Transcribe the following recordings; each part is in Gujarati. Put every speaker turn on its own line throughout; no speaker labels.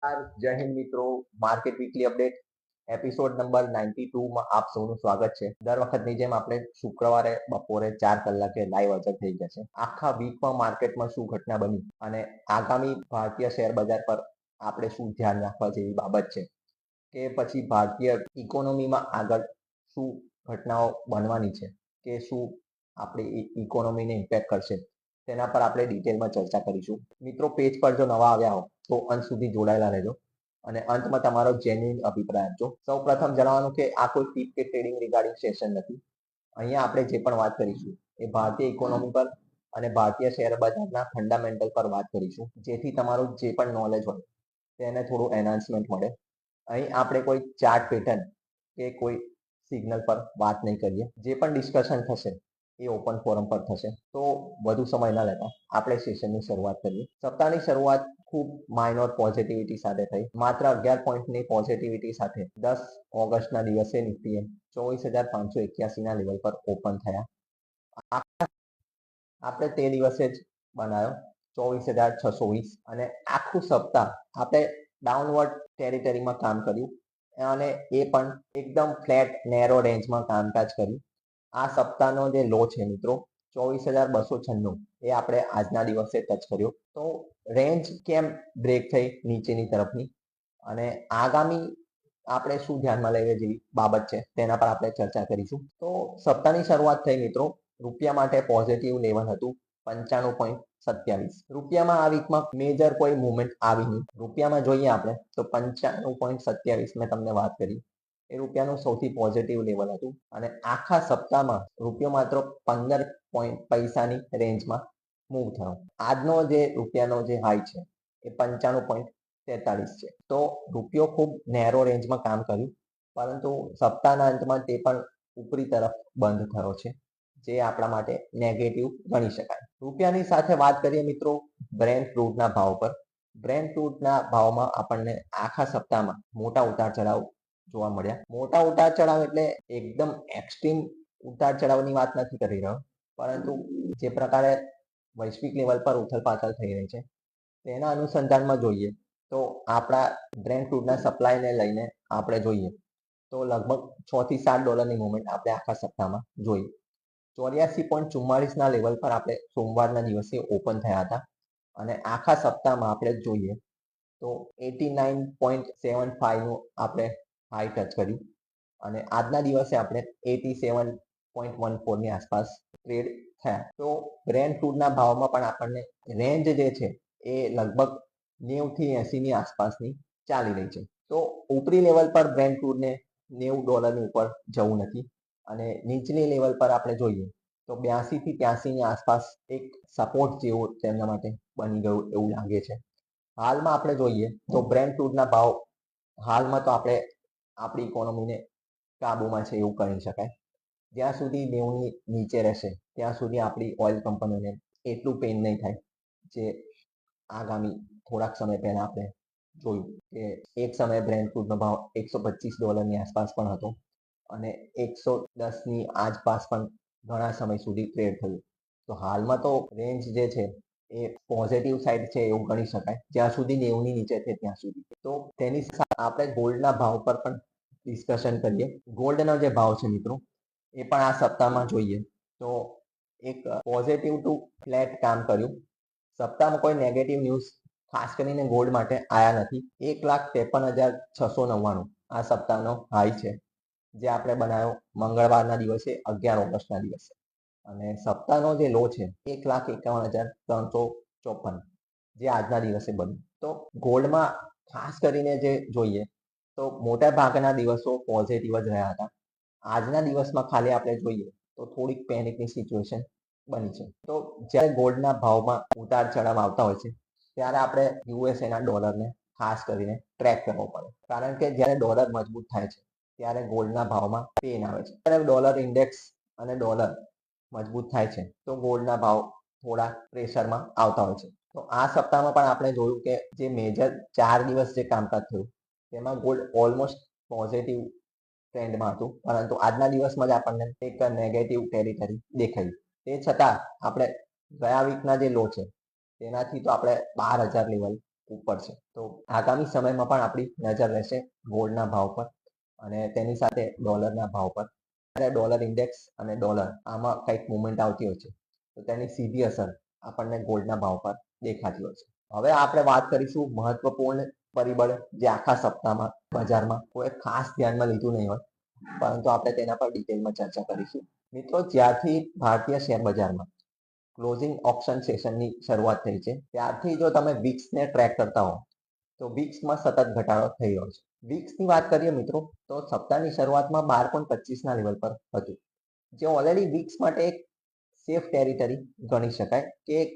જય હિન્દ મિત્રો. Market weekly update episode number 92 માં આપ સૌનું સ્વાગત છે. દર વખતની જેમ આપણે શુક્રવારે બપોરે 4 કલાકે લાઈવ હાજર થઈ જશે. આખા વીકમાં માર્કેટમાં શું ઘટના બની અને આગામી ભારતીય શેર બજાર પર આપણે શું ધ્યાન રાખવા જેવી બાબત છે, કે પછી ભારતીય ઇકોનોમીમાં આગળ શું ઘટનાઓ બનવાની છે, કે શું આપણી ઇકોનોમીને ઇમ્પેક્ટ કરશે, તેના પર આપણે ડિટેલમાં ચર્ચા કરીશું. મિત્રો, પેજ પર જો નવા આવ્યા હો તો અંત સુધી જોડાયેલા રહેજો અને અંતમાં તમારો જેન્યુઇન અભિપ્રાય આપજો. સૌ પ્રથમ જણાવવાનું કે આ કોઈ ટીપ કે ટ્રેડિંગ રિગાર્ડિંગ સેશન નથી. અહીંયા આપણે જે પણ વાત કરીશું એ ભારતીય ઇકોનોમી પર અને ભારતીય શેર બજારના ફંડામેન્ટલ પર વાત કરીશું, જેથી તમારું જે પણ નોલેજ હોય તેને થોડું એનહાન્સમેન્ટ મળે. અહીં આપણે કોઈ ચાર્ટ પેટર્ન કે કોઈ સિગ્નલ પર વાત નહીં કરીએ. જે પણ ડિસ્કશન થશે એ ઓપન ફોરમ પર થશે. તો વધુ સમય ન લેતા આપણે સેશનની શરૂઆત કરીએ. સપ્તાહની શરૂઆત ખૂબ માઇનોર પોઝિટિવિટી સાથે થઈ. માત્ર 11 પોઈન્ટની પોઝિટિવિટી સાથે 10 ઓગસ્ટના દિવસે નિફ્ટીએ 24,581 ના લેવલ પર ઓપન થયા. આપણે તે દિવસે જ બનાવ્યો 24,620 અને આખું સપ્તાહ આપણે ડાઉનવર્ડ ટેરિટરીમાં કામ કર્યું અને એ પણ એકદમ ફ્લેટ નેરો રેન્જમાં કામકાજ કર્યું. આ સપ્તાહનો જે લો છે મિત્રો 24,296, એ આપણે આજના દિવસે ટચ કર્યો. તો રેન્જ કેમ બ્રેક થઈ નીચેની તરફની અને આગામી આપણે શું ધ્યાનમાં લેવી જેવી બાબત છે તેના પર આપણે ચર્ચા કરીશું. તો સપ્તાહની શરૂઆત થઈ મિત્રો, રૂપિયા માટે પોઝિટિવ લેવલ હતું 95.27. રૂપિયામાં આ વીકમાં મેજર કોઈ મુવમેન્ટ આવી નહીં. રૂપિયામાં જોઈએ આપણે તો 95.27 મેં તમને વાત કરી, એ રૂપિયાનું સૌથી પોઝિટિવ લેવલ હતું અને આખા સપ્તાહમાં રૂપિયો માત્ર 15 પૈસાની રેન્જમાં મૂવ થયો. આજનો જે રૂપિયાનો જે હાઈ છે એ 95.43 છે. તો રૂપિયો ખૂબ નેરો રેન્જમાં કામ કર્યું, પરંતુ સપ્તાહના અંતમાં તે પણ ઉપરી તરફ બંધ થયો છે, જે આપણા માટે નેગેટિવ ગણી શકાય. રૂપિયાની સાથે વાત કરીએ મિત્રો બ્રેન્ટ ક્રૂડના ભાવ પર. બ્રેન્ટ ક્રૂડના ભાવમાં આપણને આખા સપ્તાહમાં મોટા ઉતાર ચઢાવ જોવા મળ્યા. મોટા ઉતાર ચઢાવ એટલે એકદમ એક્સ્ટ્રીમ ઉતાર ચઢાવની વાત નથી કરી રહ્યો, પરંતુ જે પ્રકારે વૈશ્વિક લેવલ પર ઉથલ પાથલ થઈ રહી છે તેના અનુસંધાનમાં જોઈએ તો આપણા બ્રેન્ટ ક્રૂડના સપ્લાયને લઈને આપણે જોઈએ તો લગભગ 6 થી 7 ડોલરની મુવમેન્ટ આપણે આખા સપ્તાહમાં જોઈ. 84.44 ના લેવલ પર આપણે સોમવારના દિવસે ઓપન થયા હતા અને આખા સપ્તાહમાં આપણે જોઈએ તો 89.75 નું આપણે હાઈ ટચ કર્યું અને આજના દિવસે આપણે 87.14 ની આસપાસ ટ્રેડ થયા. તો બ્રેન્ટ ક્રૂડના ભાવમાં પણ આપણને રેન્જ જે છે એ લગભગ 90 થી 80 ની આસપાસની ચાલી રહી છે. તો ઉપરી લેવલ પર બ્રેન્ટ ક્રૂડને $90 ઉપર જવું નથી અને નીચલી લેવલ પર આપણે જોઈએ તો 82 થી 83 ની આસપાસ એક સપોર્ટ જેવું તેમના માટે બની ગયું એવું લાગે છે. હાલમાં આપણે જોઈએ તો બ્રેન્ટ ક્રૂડના ભાવ હાલમાં તો આપણે આપણી ઇકોનોમીને કાબુમાં છે એવું કહી શકાય. જ્યાં સુધી 90 ની નીચે રહેશે ત્યાં સુધી આપણી ઓઇલ કંપનીઓને એટલું પેન નહીં થાય જે આગામી થોડાક સમય પહેલા આપણે જોયું કે એક સમયે બ્રેન્ટ ક્રૂડનો ભાવ $125 ની આસપાસ પણ હતો અને 110 ની આસપાસ પણ ઘણા સમય સુધી ટ્રેડ થયું. તો હાલમાં તો રેન્જ જે છે એ પોઝિટિવ સાઈડ છે એવું ગણી શકાય, જ્યાં સુધી 90 ની નીચે છે ત્યાં સુધી. તો તેની સાથે આપણે ગોલ્ડના ભાવ પર પણ ડિસ્કશન કરીએ. ગોલ્ડનો જે ભાવ છે મિત્રો એ પણ આ સપ્તાહમાં જોઈએ તો એક પોઝિટિવ ટુ ફ્લેટ કામ કર્યું. સપ્તાહમાં કોઈ નેગેટિવ ન્યૂઝ ખાસ કરીને ગોલ્ડ માટે આયા નથી. 1,53,699 આ સપ્તાહનો હાઈ છે, જે આપણે બનાવ્યો મંગળવારના દિવસે 11 ઓગસ્ટના દિવસે અને સપ્તાહનો જે લો છે 1,51,354 જે આજના દિવસે બન્યું. તો ગોલ્ડમાં ખાસ કરીને જે જોઈએ તો મોટા ભાગના દિવસો પોઝિટિવ જ રહ્યા હતા. આજના દિવસમાં ખાલી આપણે જોઈએ તો થોડીક પેનિકની સિચ્યુએશન બની છે. તો જ્યારે ગોલ્ડના ભાવમાં ઉતાર ચઢાવ આવતા હોય છે ત્યારે આપણે યુએસએના ડોલરને ખાસ કરીને ટ્રેક કરવો પડે, કારણ કે જ્યારે ડોલર મજબૂત થાય છે ત્યારે ગોલ્ડના ભાવમાં પેન આવે છે. જ્યારે ડોલર ઇન્ડેક્સ અને ડોલર મજબૂત થાય છે તો ગોલ્ડના ભાવ થોડા પ્રેશરમાં આવતા હોય છે. તો આ સપ્તાહમાં પણ આપણે જોયું કે જે મેજર 4 દિવસ જે કામકાજ થયું તેમાં ગોલ્ડ ઓલમોસ્ટ પોઝિટિવ ટ્રેન્ડમાં હતું, પરંતુ આજના દિવસમાં જ આપણને એક નેગેટિવ ટેરિટરી દેખાઈ. તે છતાં આપણે ગયા વીકના જે લો છે તેનાથી તો આપણે 12,000 લેવલ ઉપર છે. તો આગામી સમયમાં પણ આપણી નજર રહેશે ગોલ્ડના ભાવ પર અને તેની સાથે ડોલરના ભાવ પર. જ્યારે ડોલર ઇન્ડેક્સ અને ડોલર આમાં કંઈક મુવમેન્ટ આવતી હોય છે તો તેની સીધી અસર આપણને ગોલ્ડના ભાવ પર દેખાતી હોય છે. હવે આપણે વાત કરીશું મહત્વપૂર્ણ પરિબળ જે આખા સપ્તાહમાં બજારમાં કોઈ ખાસ ધ્યાનમાં લીધું નહીં હોય, પરંતુ આપણે તેના પર ડિટેલમાં ચર્ચા કરીશું. મિત્રો, જ્યારથી ભારતીય શેર બજારમાં ક્લોઝિંગ ઓપ્શન સેશનની શરૂઆત થઈ છે ત્યારથી જો તમે વિક્સને ટ્રેક કરતા હો તો વિક્સમાં સતત ઘટાડો થઈ રહ્યો છે. વિક્સની વાત કરીએ મિત્રો તો સપ્તાહની શરૂઆતમાં 12.25ના લેવલ પર હતું, જે ઓલરેડી વિક્સ માટે એક સેફ ટેરિટરી ગણી શકાય કે એક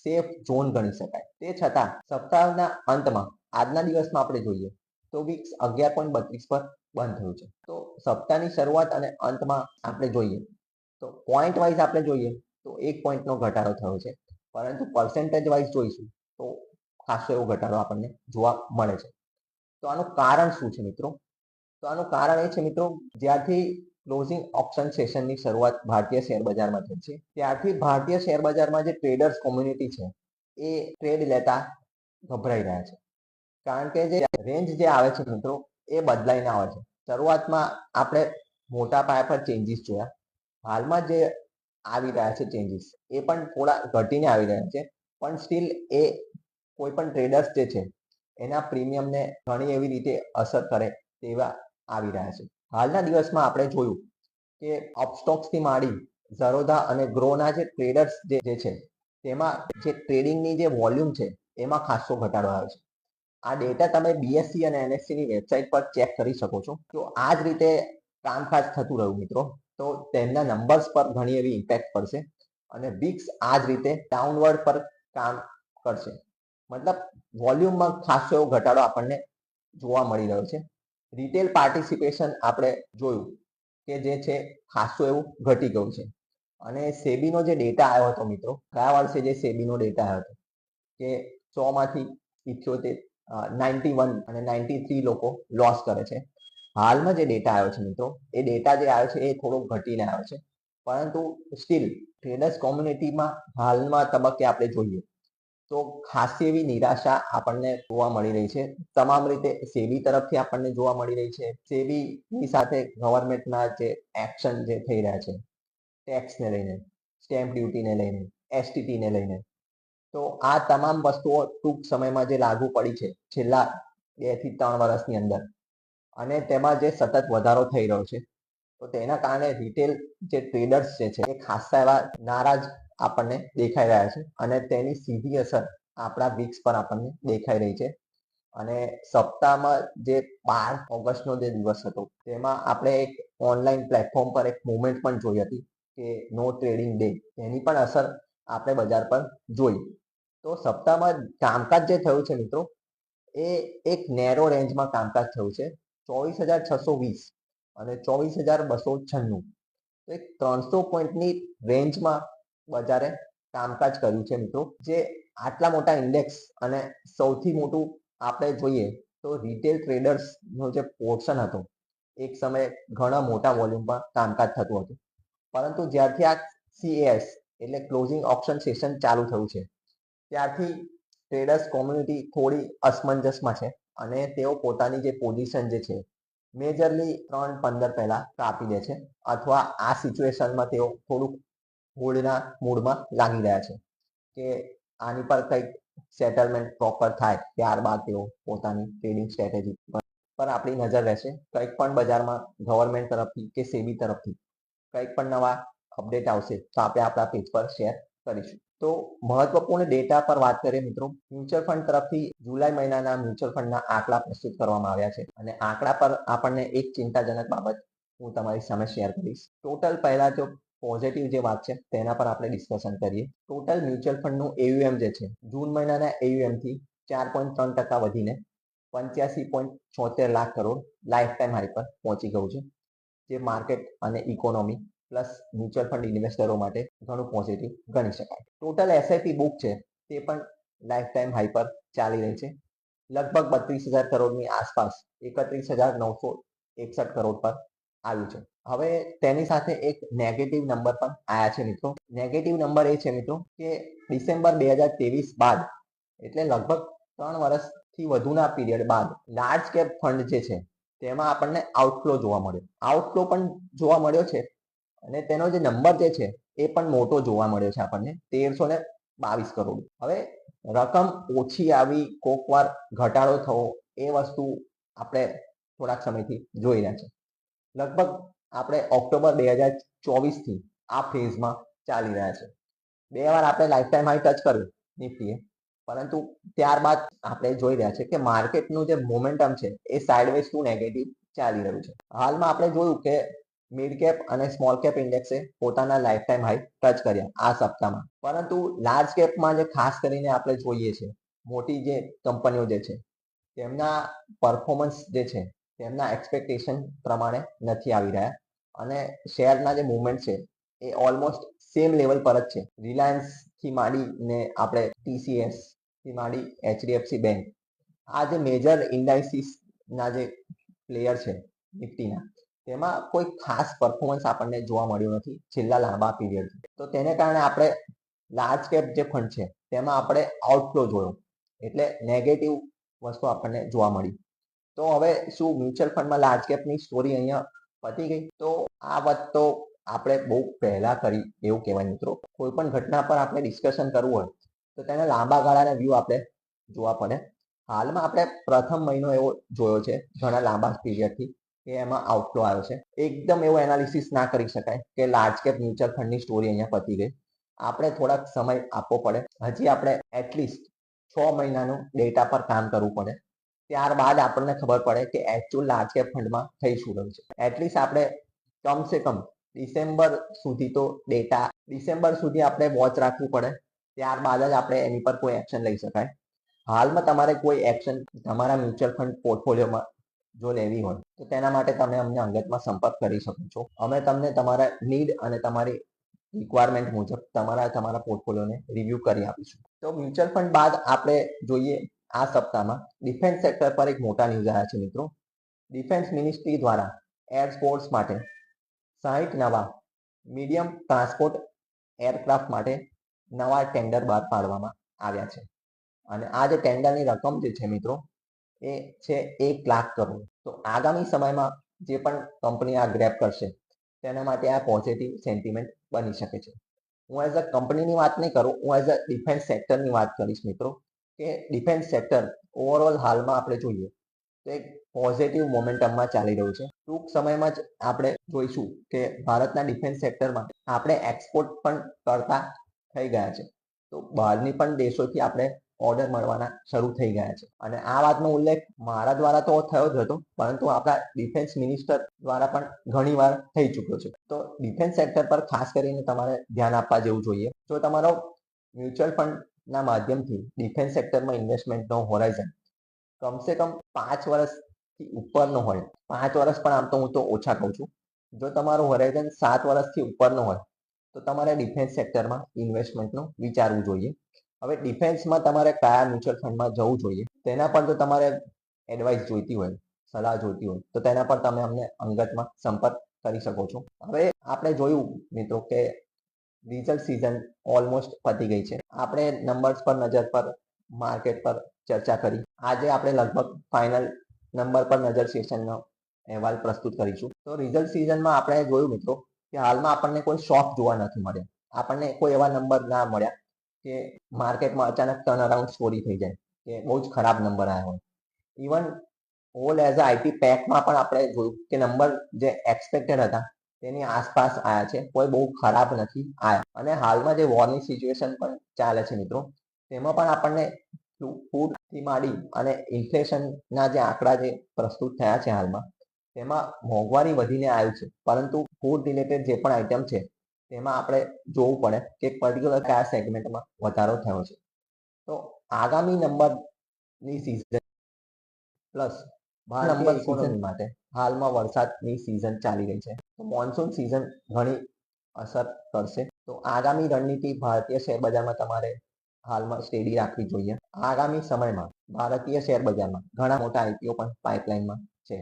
સેફ ઝોન ગણી શકાય. તે છતાં સપ્તાહના અંતમાં આજના દિવસમાં આપણે જોઈએ તો વિક્સ 11.32 પર બંધ થયું છે. તો સપ્તાહની શરૂઆત અને અંતમાં આપણે જોઈએ તો પોઈન્ટ વાઇઝ આપણે જોઈએ તો 1 પોઈન્ટનો ઘટાડો થયો છે, પરંતુ પર્સન્ટેજ વાઇઝ જોઈશું તો ખાસો એવો ઘટાડો આપણને જોવા મળે છે. તો આનું કારણ શું છે મિત્રો? તો આનું કારણ એ છે મિત્રો, જ્યારથી ક્લોઝિંગ ઓપ્શન સેશનની શરૂઆત ભારતીય શેર બજારમાં થઈ છે ત્યારથી ભારતીય શેર બજારમાં જે ટ્રેડર્સ કોમ્યુનિટી છે એ ટ્રેડ લેતા ગભરાઈ રહ્યા છે. કારણ કે જે રેન્જ જે આવે છે મિત્રો એ બદલાઈને આવે છે. શરૂઆતમાં આપણે મોટા પાયા પર ચેન્જીસ જોયા, હાલમાં જે આવી રહ્યા છે ચેન્જીસ એ પણ થોડા ઘટીને આવી રહ્યા છે, પણ સ્ટીલ એ કોઈ પણ ટ્રેડર્સ જે છે એના પ્રીમિયમને ઘણી એવી રીતે અસર કરે તેવા આવી રહ્યા છે. હાલના દિવસમાં આપણે જોયું કે અપસ્ટોક્સથી માંડી ઝરોધા અને ગ્રોના જે ટ્રેડર્સ જે છે તેમાં જે ટ્રેડિંગની જે વોલ્યુમ છે એમાં ખાસો ઘટાડો આવ્યો છે. આ ડેટા તમે બીએસસી અને એનએસસીની વેબસાઇટ પર ચેક કરી શકો છો. તો આ જ રીતે કામકાજ થતું રહ્યું મિત્રો તો તેમના નંબર્સ પર ઘણી એવી ઇમ્પેક્ટ પડશે અને વિક્સ આ જ રીતે ડાઉનવર્ડ પર કામ કરશે. મતલબ વોલ્યુમમાં ખાસો એવો ઘટાડો આપણને જોવા મળી રહ્યો છે. રિટેલ પાર્ટિસિપેશન આપણે જોયું કે જે છે ખાસું એવું ઘટી ગયું છે. અને સેબીનો જે ડેટા આવ્યો હતો મિત્રો, ગયા વર્ષે જે સેબીનો ડેટા આવ્યો હતો કે 100માંથી 78 91 અને 93 લોકો લોસ કરે છે. હાલમાં જે ડેટા આવ્યો છે મિત્રો એ ડેટા જે આવ્યો છે એ થોડો ઘટીને આવ્યો છે, પરંતુ સ્ટીલ ટ્રેડર્સ કોમ્યુનિટીમાં હાલમાં તબક્કે આપણે જોઈએ તો ખાસી એવી નિરાશા આપણને જોવા મળી રહી છે. તમામ રીતે સેબી તરફથી આપણને જોવા મળી રહી છે. સેબીની સાથે ગવર્મેન્ટના જે એક્શન જે થઈ રહ્યા છે ટેક્સને લઈને, સ્ટેમ્પ ડ્યુટીને લઈને, એસટીટીને લઈને, તો આ તમામ વસ્તુઓ ટૂંક સમયમાં જે લાગુ પડી છે છેલ્લા 2 થી 3 વર્ષની અંદર અને તેમાં જે સતત વધારો થઈ રહ્યો છે તો તેના કારણે રિટેલ જે ટ્રેડર્સ જે છે એ ખાસા એવા નારાજ આપણને દેખાઈ રહ્યા છે અને તેની સીધી અસર આપણા વિક્સ પર આપણને દેખાઈ રહી છે. અને સપ્તાહમાં જે 12 ઓગસ્ટનો જે દિવસ હતો તેમાં આપણે એક ઓનલાઈન પ્લેટફોર્મ પર એક મુવમેન્ટ પણ જોઈ હતી કે નો ટ્રેડિંગ ડે, એની પણ અસર આપણે બજાર પર જોઈ. તો સપ્તાહમાં કામકાજ જે થયું છે મિત્રો એ એક નેરો રેન્જમાં કામકાજ થયું છે. 24,620 અને 24,296, તો એક 300 પોઈન્ટની રેન્જમાં બજારે કામકાજ કર્યું છે મિત્રો. જે આટલા મોટા ઇન્ડેક્સ અને સૌથી મોટું આપણે જોઈએ તો રિટેલ ટ્રેડર્સનો જે પોર્શન હતો એક સમયે ઘણા મોટા વોલ્યુમમાં કામકાજ થતું હતું, પરંતુ જ્યારથી આ CAS એટલે ક્લોઝિંગ ઓપ્શન સેશન ચાલુ થયું છે ત્યારથી ટ્રેડર્સ કોમ્યુનિટી થોડી અસમંજસમાં છે અને તેઓ પોતાની જે પોઝિશન જે છે મેજરલી 3-15 પહેલા કાપી દે છે અથવા આ સિચ્યુએશનમાં તેઓ થોડુંક હોલ્ડના મૂડમાં લાગી રહ્યા છે કે આની પર કંઈક સેટલમેન્ટ પ્રોપર થાય ત્યારબાદ તેઓ પોતાની ટ્રેડિંગ સ્ટ્રેટેજી પર આપણી નજર રહેશે. કંઈક પણ બજારમાં ગવર્મેન્ટ તરફથી કે સેબી તરફથી કંઈક પણ નવા અપડેટ આવશે તો આપણે આપણા પેજ પર શેર કરીશું. તો મહત્વપૂર્ણ ડેટા પર વાત કરીએ મિત્રો, મ્યુચ્યુઅલ ફંડ તરફથી જુલાઈ મહિનાના મ્યુચ્યુઅલ ફંડના આંકડા પ્રસ્તુત કરવામાં આવ્યા છે અને આંકડા પર આપણને એક ચિંતાજનક બાબત હું તમારી સામે શેર કરીશ. ટોટલ પહેલા તો પોઝિટિવ જે વાત છે તેના પર આપણે ડિસ્કશન કરીએ. ટોટલ મ્યુચ્યુઅલ ફંડનું AUM જે છે જૂન મહિનાના AUM થી 4.3% વધીને 85.76 lakh crore life time high પર પહોંચી ગયું છે, જે માર્કેટ અને ઇકોનોમી પ્લસ મ્યુચ્યુઅલ ફંડ ઇન્વેસ્ટરો માટે ઘણું પોઝિટિવ ગણી શકાય. ટોટલ SIP બુક છે તે પણ લાઈફ ટાઈમ હાઈ પર ચાલી રહી છે, લગભગ 32,000 કરોડની આસપાસ 31,961 કરોડ પર આવ્યું છે. હવે તેની સાથે એક નેગેટિવ નંબર પણ આવ્યા છે મિત્રો. નેગેટિવ નંબર એ છે મિત્રો કે ડિસેમ્બર 2023 બાદ એટલે લગભગ 3 વર્ષથી વધુના પીરિયડ બાદ લાર્જ કેપ ફંડ જે છે તેમાં આપણને આઉટફ્લો જોવા મળ્યો. આઉટફ્લો પણ જોવા મળ્યો છે અને તેનો જે નંબર જે છે એ પણ મોટો જોવા મળ્યો છે આપણને 1322 કરોડ. હવે રકમ ઓછી આવી, કોક વાર ઘટાડો થવો, એ વસ્તુ આપણે થોડાક સમયથી જોઈ રહ્યા છે. લગભગ આપણે ઓક્ટોબર 2024 થી આ ફેઝમાં ચાલી રહ્યા છે. 2 વાર આપણે લાઈફ ટાઈમ હાઈ ટચ કર્યું નિફ્ટીએ, પરંતુ ત્યારબાદ આપણે જોઈ રહ્યા છે કે માર્કેટનું જે મોમેન્ટમ છે એ સાઇડવેઝ ટુ નેગેટિવ ચાલી રહ્યું છે. હાલમાં આપણે જોયું કે મિડ કેપ અને સ્મોલ કેપ ઇન્ડેક્સે પોતાના લાઈફ ટાઈમ હાઈ ટચ કર્યા આ સપ્તાહમાં, પરંતુ લાર્જ કેપમાં જે ખાસ કરીને આપણે જોઈએ છે, મોટી જે કંપનીઓ જે છે તેમના પરફોર્મન્સ જે છે તેમના એક્સપેક્ટેશન પ્રમાણે નથી આવી રહ્યા અને શેરના જે મુવમેન્ટ છે એ ઓલમોસ્ટ સેમ લેવલ પર જ છે. રિલાયન્સ થી માંડીને આપણે TCS થી માંડી HDFC બેંક, આ જે મેજર ઇન્ડાઇસીસ ના જે પ્લેયર છે નિફ્ટીના, તેમાં કોઈ ખાસ પરફોર્મન્સ આપણને જોવા મળ્યું નથી છેલ્લા લાંબા પીરિયડ. તો તેને કારણે આપણે લાર્જ કેપ જે ફંડ છે તેમાં આપણે આઉટફ્લો જોયો, એટલે નેગેટિવ વસ્તુ આપણને જોવા મળી. તો હવે શું મ્યુચ્યુઅલ ફંડમાં લાર્જ કેપની સ્ટોરી અહીંયા પતી ગઈ? તો આ વાત તો આપણે બહુ પહેલા કરી એવું કહેવાય મિત્રો. કોઈ પણ ઘટના પર આપણે ડિસ્કશન કરવું હોય તો તેને લાંબા ગાળાના વ્યૂ આપણે જોવા પડે. હાલમાં આપણે પ્રથમ મહિનો એવો જોયો છે ઘણા લાંબા પીરિયડથી કે એમાં આઉટફ્લો આવ્યો છે. એકદમ એવો એનાલિસિસ ના કરી શકાય કે લાર્જ કેપ મ્યુચ્યુઅલ ફંડની સ્ટોરી અહીંયા પતી ગઈ. આપણે થોડાક સમય આપવો પડે. હજી આપણે એટલીસ્ટ 6 મહિનાનું ડેટા પર કામ કરવું પડે. ત્યારબાદ આપણને ખબર પડે કે એકચ્યુઅલ લાર્જ કેપ ફંડમાં થઈ શું રહ્યું છે. એટલીસ્ટ આપણે કમસે કમ ડિસેમ્બર સુધી તો ડેટા, ડિસેમ્બર સુધી આપણે વોચ રાખવું પડે. ત્યારબાદ જ આપણે એની પર કોઈ એક્શન લઈ શકાય. હાલમાં તમારે કોઈ એક્શન તમારા મ્યુચ્યુઅલ ફંડ પોર્ટફોલિયોમાં જો લેવી હોય તો તેના માટે તમે અમને અંગતમાં સંપર્ક કરી શકો છો. અમે તમને તમારા નીડ અને તમારી રિક્વાયરમેન્ટ મુજબ તમારા પોર્ટફોલિયોને રિવ્યુ કરી આપીશું. તો મ્યુચ્યુઅલ ફંડ બાદ આપણે જોઈએ આ સપ્તાહમાં ડિફેન્સ સેક્ટર પર એક મોટા ન્યૂઝ આવ્યા છે મિત્રો. ડિફેન્સ મિનિસ્ટ્રી દ્વારા એરફોર્સ માટે 60 નવા મીડિયમ ટ્રાન્સપોર્ટ એરક્રાફ્ટ માટે નવા ટેન્ડર બહાર પાડવામાં આવ્યા છે અને આ જે ટેન્ડરની રકમ જે છે મિત્રો એ છે 1 લાખ કરોડ. તો આગામી સમયમાં જે પણ કંપની આ ગ્રેપ કરશે તેના માટે આ પોઝિટિવ સેન્ટિમેન્ટ બની શકે છે. હું એઝ અ કંપનીની વાત નહીં કરું, હું એઝ અ ડિફેન્સ સેક્ટરની વાત કરીશ મિત્રો. કે ડિફેન્સ સેક્ટર ઓવરઓલ હાલમાં આપણે જોઈએ તો એક પોઝિટિવ મોમેન્ટમમાં ચાલી રહ્યું છે. ટૂંક સમયમાં જ આપણે જોઈશું કે ભારતના ડિફેન્સ સેક્ટરમાં આપણે એક્સપોર્ટ પણ કરતા થઈ ગયા છે. તો બહારની પણ દેશોથી આપણે ઓર્ડર મળવાના શરૂ થઈ ગયા છે અને આ વાતનો ઉલ્લેખ મારા દ્વારા તો થયો જ હતો, પરંતુ આપણા ડિફેન્સ મિનિસ્ટર દ્વારા પણ ઘણી વાર થઈ ચૂક્યો છે. તો ડિફેન્સ સેક્ટર પર ખાસ કરીને તમારે ધ્યાન આપવા જેવું જોઈએ. જો તમારો મ્યુચ્યુઅલ ફંડના માધ્યમથી ડિફેન્સ સેક્ટરમાં ઇન્વેસ્ટમેન્ટનો હોરાઇઝન કમસે કમ 5 વર્ષથી ઉપરનો હોય, 5 વર્ષ પણ આમ તો હું તો ઓછા કહું છું, જો તમારું હોરાઇઝન 7 વર્ષથી ઉપરનો હોય તો તમારે ડિફેન્સ સેક્ટરમાં ઇન્વેસ્ટમેન્ટનું વિચારવું જોઈએ. હવે ડિફેન્સમાં તમારે કયા મ્યુચ્યુઅલ ફંડમાં જવું જોઈએ તેના પર જો તમારે એડવાઇસ જોઈતી હોય, સલાહ જોઈતી હોય તો તેના પર તમે અમને અંગતમાં સંપર્ક કરી શકો છો. હવે આપણે જોયું મિત્રો કે રિઝલ્ટ સિઝન ઓલમોસ્ટ પતી ગઈ છે. આપણે નંબર્સ પર નજર પર માર્કેટ પર ચર્ચા કરી. આજે આપણે લગભગ ફાઇનલ નંબર પર નજર સેશનનો અહેવાલ પ્રસ્તુત કરીશું. તો રિઝલ્ટ સિઝનમાં આપણે જોયું મિત્રો કે હાલમાં આપણને કોઈ શોક જોવા નથી મળ્યા. આપણને કોઈ એવા નંબર ના મળ્યા કે માર્કેટમાં અચાનક ટર્ન અરાઉન્ડ સ્ટોરી થઈ જાય કે બહુ જ ખરાબ નંબર આવ્યા હોય. Even all as a IT પેકમાં પણ આપણે જોયું કે નંબર જે એક્સપેક્ટેડ હતા તેની આસપાસ આવ્યા છે, કોઈ બહુ ખરાબ નથી આવ્યા. અને હાલમાં જે વોરની સિચ્યુએશન પણ ચાલે છે મિત્રો, તેમાં પણ આપણને ફૂડથી માંડી અને ઇન્ફ્લેશનના જે આંકડા જે પ્રસ્તુત થયા છે હાલમાં, તેમાં મોંઘવારી વધીને આવ્યું છે, પરંતુ ફૂડ રિલેટેડ જે પણ આઇટમ છે તેમાં આપણે જોવું પડે કે પર્ટિક્યુલર કયા સેગમેન્ટમાં વધારો થયો છે. તો આગામી નંબરની સિઝન પ્લસ નંબર સિઝન માટે હાલમાં વરસાદની સિઝન ચાલી રહી છે, તો મોન્સૂન સિઝન ઘણી અસર કરશે. તો આગામી રણનીતિ ભારતીય શેર બજારમાં તમારે હાલમાં સ્ટેડી રાખવી જોઈએ. આગામી સમયમાં ભારતીય શેર બજારમાં ઘણા મોટા આઈપીઓ પણ પાઇપલાઇનમાં છે.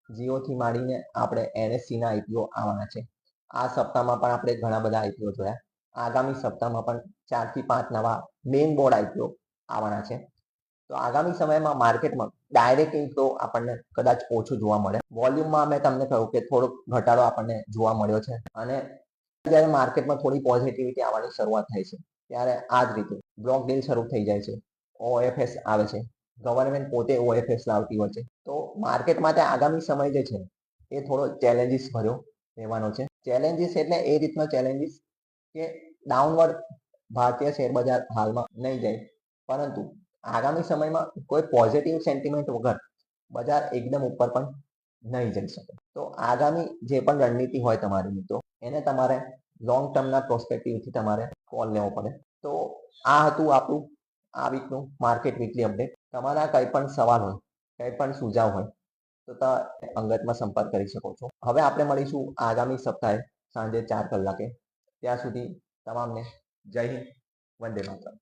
જીઓથી માંડીને આપણે NSEના આઈપીઓ આવવાના છે. આ સપ્તાહમાં પણ આપણે ઘણા બધા આઈપીઓ જોયા. આગામી સપ્તાહમાં પણ 4 થી 5 નવા મેઇન બોર્ડ આઈપીઓ આવવાના છે. તો આગામી સમયમાં માર્કેટમાં ડાયરેક્ટ ઇન્ફ્લો આપણને કદાચ ઓછું જોવા મળે. વોલ્યુમમાં મેં તમને કહ્યું કે થોડોક ઘટાડો આપણને જોવા મળ્યો છે અને જ્યારે માર્કેટમાં થોડી પોઝિટિવિટી આવવાની શરૂઆત થાય છે ત્યારે આ જ રીતે બ્લોક ડીલ શરૂ થઈ જાય છે, ઓએફએસ આવે છે, ગવર્મેન્ટ પોતે ઓએફએસ લાવતી હોય છે. તો માર્કેટ માટે આગામી સમય જે છે એ થોડો ચેલેન્જીસ ભર્યો રહેવાનો છે. ચેલેન્જીસ એટલે એ રીતનો ચેલેન્જીસ કે ડાઉનવર્ડ ભારતીય શેર બજાર હાલમાં નહીં જાય, પરંતુ આગામી સમયમાં કોઈ પોઝિટિવ સેન્ટિમેન્ટ વગર બજાર એકદમ ઉપર પણ નહીં જઈ શકે. તો આગામી જે પણ રણનીતિ હોય તમારી મિત્રો, એને તમારે લોંગ ટર્મના પ્રોસ્પેક્ટિવથી તમારે કોલ લેવો પડે. તો આ હતું આપણું આ વીકનું માર્કેટ વીકલી અપડેટ. તમારા કંઈ પણ સવાલ હોય, કંઈ પણ સુઝાવ હોય તો તમે અંગતમાં સંપર્ક કરી શકો છો. હવે આપણે મળીશું આગામી સપ્તાહે સાંજે 4 કલાકે. ત્યાં સુધી તમામને જય હિન્દ, વંદે માતરમ.